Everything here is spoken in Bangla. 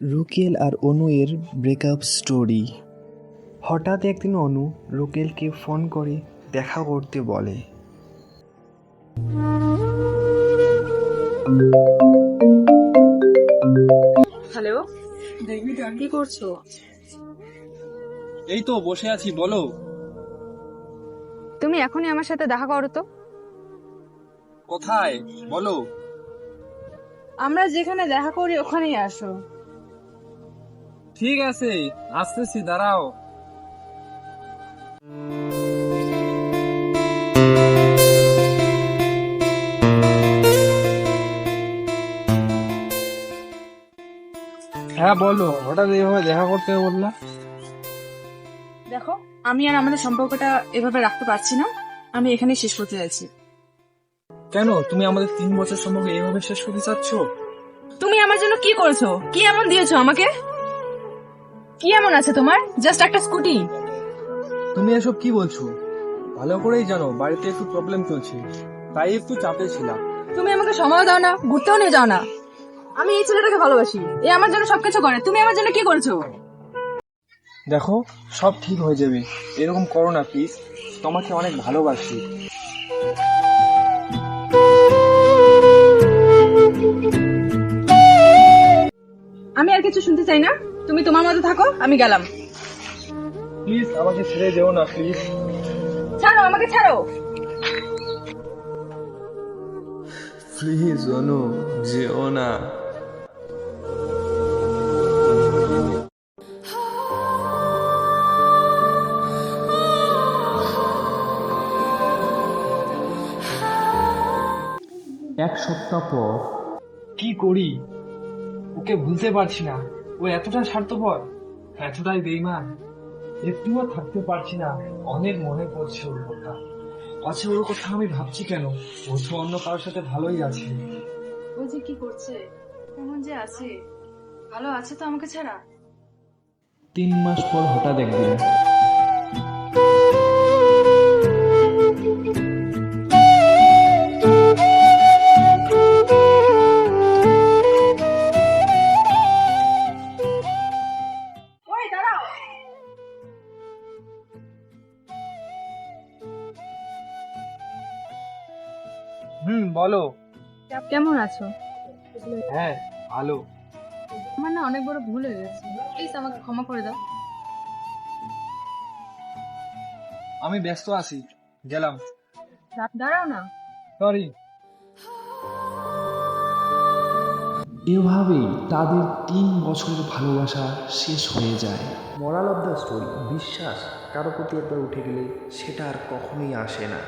রুকেল আর অনু এর ব্রেকআপ স্টোরি। হঠাৎ একদিন অনু রুকেলকে ফোন করে দেখা করতে বলে। হ্যালো, কি করছো? এই তো বসে আছি, বলো। তুমি এখনই আমার সাথে দেখা করো তো। কোথায় বলো? আমরা যেখানে দেখা করি ওখানেই আসো। ঠিক আছে, আসতেছি, দাঁড়াও। হ্যাঁ বলো, হঠাৎ এইভাবে দেখা করতে বললা? দেখো, আমি আর আমাদের সম্পর্কটা এভাবে রাখতে পারছি না। আমি এখানেই শেষ করতে চাইছি। কেন, তুমি আমাদের 3 বছর সম্পর্কে এইভাবে শেষ করতে চাচ্ছ? তুমি আমার জন্য কি করেছো? কি এমন দিয়েছো আমাকে? কি এমন আছে তোমার? জাস্ট একটা স্কুটি। তুমি এসব কি বলছো? ভালো করেই জানো বাড়িতে একটু প্রবলেম চলছে, তাই একটু চাপে ছিলাম। তুমি আমাকে সময় দাও না, ঘুরতেও নিয়ে যাও না। আমি এই ছেলেটাকে ভালোবাসি, এ আমার জন্য সবকিছু করে। তুমি আমার জন্য কি করেছো? দেখো, সব ঠিক হয়ে যাবে, এরকম করো না প্লিজ। তোমাকে অনেক ভালোবাসি। আমি আর কিছু শুনতে চাই না। তুমি তোমার মতো থাকো, আমি গেলাম। প্লিজ আমাকে ছেড়ে যেও না, প্লিজ। ছাড়ো আমাকে, ছাড়ো। প্লিজ অনু, যেও না। এক সপ্তাহ পর। কি করি, ওকে ভুলতে পারছি না। ও এতটা স্বার্থপর, এতটাই বেইমান। একটুও থাকতে পারছি না, অনেক মনে পড়ছে ওর কথা। আচ্ছা, ওর কথা আমি ভাবছি কেন? ও তো অন্য কারোর সাথে ভালোই আছে। ও যে কি করছে, কেমন যে আছে, ভালো আছে তো আমাকে ছাড়া? 3 মাস পর হঠাৎ একদিন। ওই দাঁড়াও। বলো। কেমন আছো? হ্যাঁ, ভালো। আমার না অনেক বড় ভুল হয়ে গেছে, প্লিজ আমাকে ক্ষমা করে দাও। আমি ব্যস্ত আছি, গেলাম। দাঁড়াও না। সরি। এভাবেই তাদের 3 বছরের ভালোবাসা শেষ হয়ে যায়। মোরাল অফ দ্য স্টোরি, বিশ্বাস কারো প্রতি একবার উঠে গেলে সেটা আর কখনোই আসে না।